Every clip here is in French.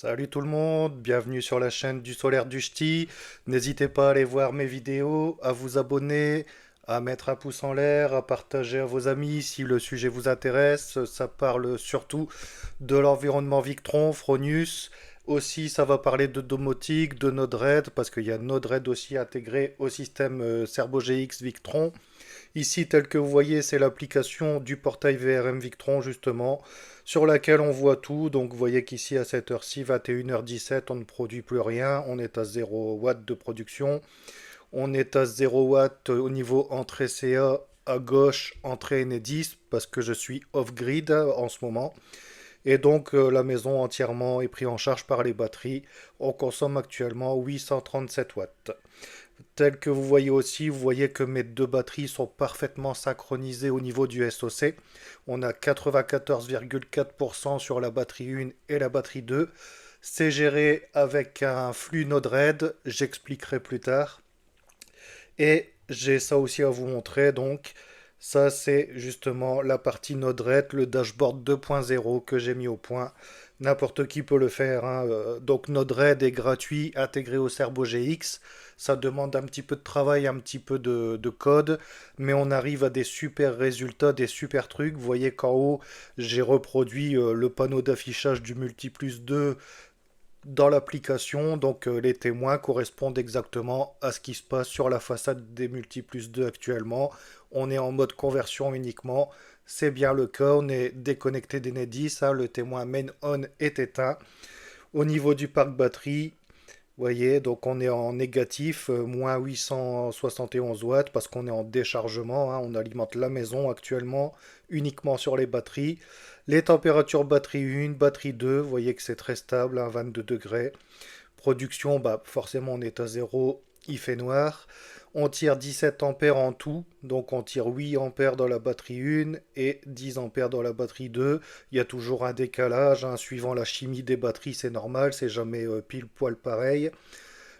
Salut tout le monde, bienvenue sur la chaîne du Solaire du Ch'ti. N'hésitez pas à aller voir mes vidéos, à vous abonner, à mettre un pouce en l'air, à partager à vos amis si le sujet vous intéresse. Ça parle surtout de l'environnement Victron, Fronius. Aussi, ça va parler de domotique, de Node-RED, parce qu'il y a Node-RED aussi intégré au système Serbo-GX Victron. Ici, tel que vous voyez, c'est l'application du portail VRM Victron, justement, sur laquelle on voit tout. Donc, vous voyez qu'ici, à cette heure-ci, 21h17, on ne produit plus rien. On est à 0 watts de production. On est à 0 watts au niveau entrée CA à gauche, entrée Enedis, parce que je suis off-grid en ce moment. Et donc, la maison entièrement est prise en charge par les batteries. On consomme actuellement 837 watts. Tel que vous voyez aussi, vous voyez que mes deux batteries sont parfaitement synchronisées au niveau du SOC. On a 94,4% sur la batterie 1 et la batterie 2. C'est géré avec un flux Node-RED, j'expliquerai plus tard. Et j'ai ça aussi à vous montrer, donc ça c'est justement la partie Node-RED, le dashboard 2.0 que j'ai mis au point. N'importe qui peut le faire, hein. Donc Node-RED est gratuit, intégré au Cerbo GX. Ça demande un petit peu de travail, un petit peu de code, mais on arrive à des super résultats, des super trucs. Vous voyez qu'en haut, j'ai reproduit le panneau d'affichage du Multiplus 2 dans l'application, donc les témoins correspondent exactement à ce qui se passe sur la façade des Multiplus 2 actuellement. On est en mode conversion uniquement, c'est bien le cas, on est déconnecté d'Enedis, hein, le témoin main on est éteint. Au niveau du parc batterie, vous voyez, donc on est en négatif, moins 871 watts parce qu'on est en déchargement, hein, on alimente la maison actuellement uniquement sur les batteries. Les températures batterie 1, batterie 2, vous voyez que c'est très stable, hein, 22 degrés. Production, bah forcément on est à zéro, il fait noir. On tire 17 ampères en tout, donc on tire 8 ampères dans la batterie 1 et 10 ampères dans la batterie 2. Il y a toujours un décalage, hein, suivant la chimie des batteries, c'est normal, c'est jamais pile poil pareil.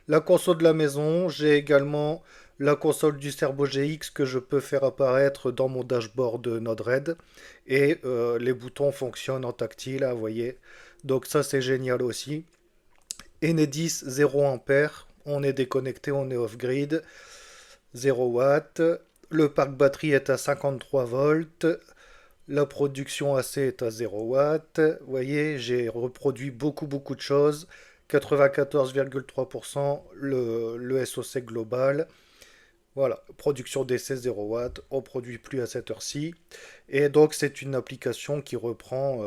La console de la maison, j'ai également la console du Cerbo GX que je peux faire apparaître dans mon dashboard Node-RED. Et les boutons fonctionnent en tactile, hein, vous voyez. Donc ça c'est génial aussi. Enedis 0 ampère, on est déconnecté, on est off-grid, 0 watts. Le parc batterie est à 53 volts. La production AC est à 0 watts. Vous voyez, j'ai reproduit beaucoup de choses. 94,3% le SOC global. Voilà, production d'essai 0 watts, on ne produit plus à cette heure-ci. Et donc c'est une application qui reprend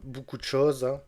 beaucoup de choses, hein.